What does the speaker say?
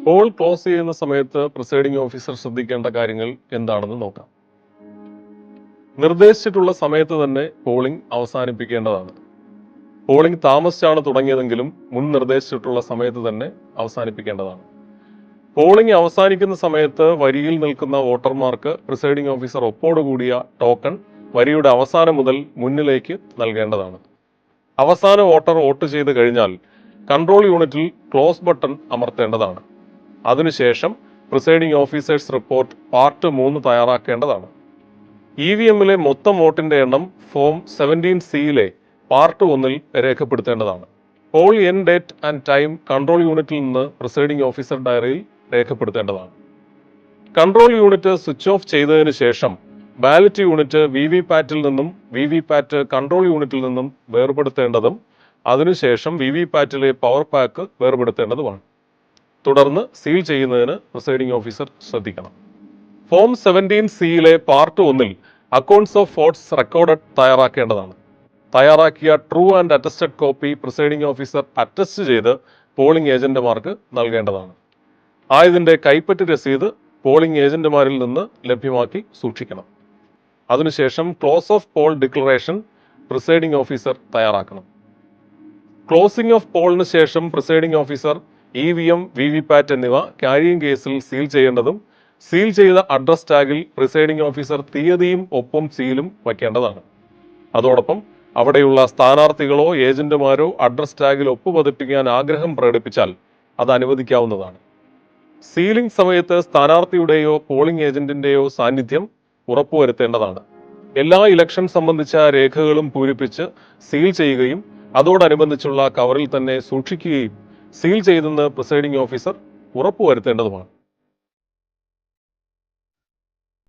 Paul close ചെയ്യുന്ന സമയത്ത് presiding officer ശ്രദ്ധിക്കേണ്ട കാര്യങ്ങൾ എന്താണെന്ന് നോക്കാം. നിർദ്ദേശിച്ചിട്ടുള്ള സമയത്ത് തന്നെ പോളിംഗ് അവസാനിപ്പിക്കേണ്ടതാണ്. പോളിംഗ് താമസിച്ചാണ് തുടങ്ങിയതെങ്കിലും മുൻ നിർദ്ദേശിച്ചിട്ടുള്ള സമയത്ത് തന്നെ അവസാനിപ്പിക്കേണ്ടതാണ്. പോളിംഗ് അവസാനിക്കുന്ന സമയത്ത് വരിയിൽ നിൽക്കുന്ന വോട്ടർമാർക്ക് പ്രിസൈഡിംഗ് ഓഫീസർ ഒപ്പോടുകൂടിയ ടോക്കൺ വരിയുടെ അവസാനം മുതൽ മുന്നിലേക്ക് നൽകേണ്ടതാണ്. അവസാന വോട്ടർ വോട്ട് ചെയ്ത് കഴിഞ്ഞാൽ കൺട്രോൾ യൂണിറ്റിൽ ക്ലോസ് ബട്ടൺ അമർത്തേണ്ടതാണ്. അതിനുശേഷം പ്രിസൈഡിംഗ് ഓഫീസേഴ്സ് റിപ്പോർട്ട് പാർട്ട് 3 തയ്യാറാക്കേണ്ടതാണ്. EVMലെ മൊത്തം വോട്ടിന്റെ എണ്ണം ഫോം 17C പാർട്ട് 1 രേഖപ്പെടുത്തേണ്ടതാണ്. Poll end date and time control യൂണിറ്റിൽ നിന്ന് പ്രിസൈഡിംഗ് ഓഫീസർ ഡയറിയിൽ രേഖപ്പെടുത്തേണ്ടതാണ്. കൺട്രോൾ യൂണിറ്റ് സ്വിച്ച് ഓഫ് ചെയ്തതിനു ശേഷം ബാലറ്റ് യൂണിറ്റ് VVPATൽ നിന്നും VVPAT കൺട്രോൾ യൂണിറ്റിൽ നിന്നും വേർപെടുത്തേണ്ടതും അതിനുശേഷം VVPATലെ പവർ പാക്ക് വേർപെടുത്തേണ്ടതുമാണ്. തുടർന്ന് സീൽ ചെയ്യുന്നതിന് പ്രിസൈഡിംഗ് ഓഫീസർ ശ്രദ്ധിക്കണം. Form 17C part 1 accounts of votes recorded തയ്യാറാക്കേണ്ടതാണ്. തയ്യാറാക്കിയ true and attested copy presiding officer attest ചെയ്ത് പോളിംഗ് ഏജന്റുമാർക്ക് നൽകേണ്ടതാണ്. ആയതിന്റെ കൈപ്പറ്റ് രസീത് പോളിംഗ് ഏജന്റുമാരിൽ നിന്ന് ലഭ്യമാക്കി സൂക്ഷിക്കണം. അതിനുശേഷം close of poll declaration presiding officer തയ്യാറാക്കണം. ക്ലോസിംഗ് ഓഫ് പോളിന് ശേഷം പ്രിസൈഡിംഗ് ഓഫീസർ EVM, VVPAT എന്നിവ ക്യാരിയിങ് കേസിൽ സീൽ ചെയ്യേണ്ടതും സീൽ ചെയ്ത അഡ്രസ് ടാഗിൽ പ്രിസൈഡിംഗ് ഓഫീസർ തീയതിയും ഒപ്പം സീലും വയ്ക്കേണ്ടതാണ്. അതോടൊപ്പം അവിടെയുള്ള സ്ഥാനാർത്ഥികളോ ഏജന്റുമാരോ അഡ്രസ് ടാഗിൽ ഒപ്പുപതിപ്പിക്കാൻ ആഗ്രഹം പ്രകടിപ്പിച്ചാൽ അത് അനുവദിക്കാവുന്നതാണ്. സീലിംഗ് സമയത്ത് സ്ഥാനാർത്ഥിയുടെയോ പോളിംഗ് ഏജന്റിന്റെയോ സാന്നിധ്യം ഉറപ്പുവരുത്തേണ്ടതാണ്. എല്ലാ ഇലക്ഷൻ സംബന്ധിച്ച രേഖകളും പൂരിപ്പിച്ച് സീൽ ചെയ്യുകയും അതോടനുബന്ധിച്ചുള്ള കവറിൽ തന്നെ സൂക്ഷിക്കുകയും സീൽ ചെയ്തെന്ന് പ്രിസൈഡിംഗ് ഓഫീസർ ഉറപ്പുവരുത്തേണ്ടതുമാണ്.